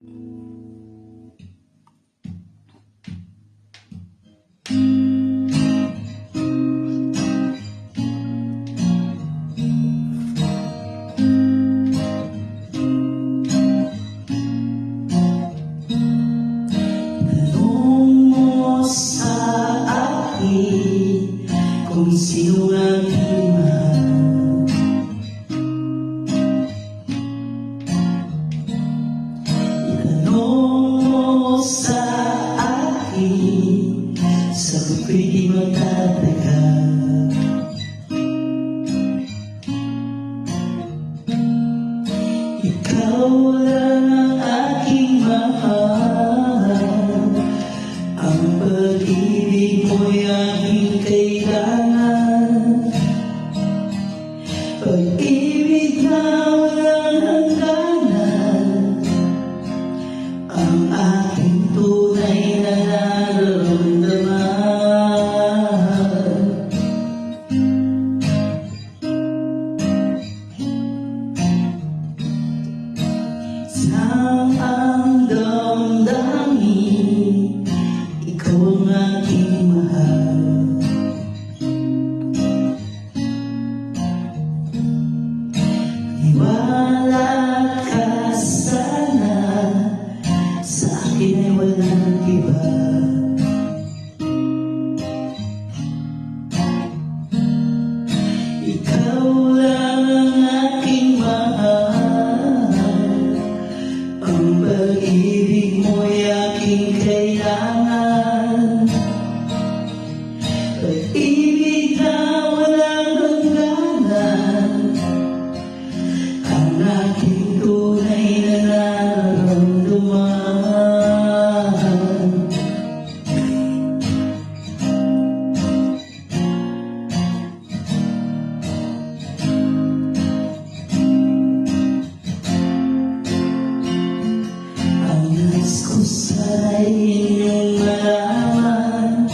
Kung sino ang aking mahal, itanong mo sa akin, sagot ko'y di magtataka. Ikaw lang ang aking mahal, ang pag-ibig mo'y aking kailangan. Pag-ibig na walang hangganan, ang aking tunay na nararamdaman. Saan ang damdamin, ikaw ang aking mahal. Wala ka sana, sa akin ay walang iba. Ikaw lang ang aking mahal, ang pag-ibig mo'y aking kailangan. Pag-ibig na walang hangganan, ang aking tunay na nararamdaman. Ang nais ko sana'y inyong malaman,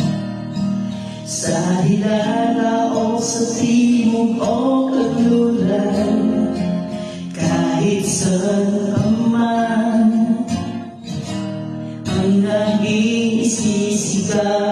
sa hilala o sa timog o kanluran, kahit saan ka man, ang naging isisigaw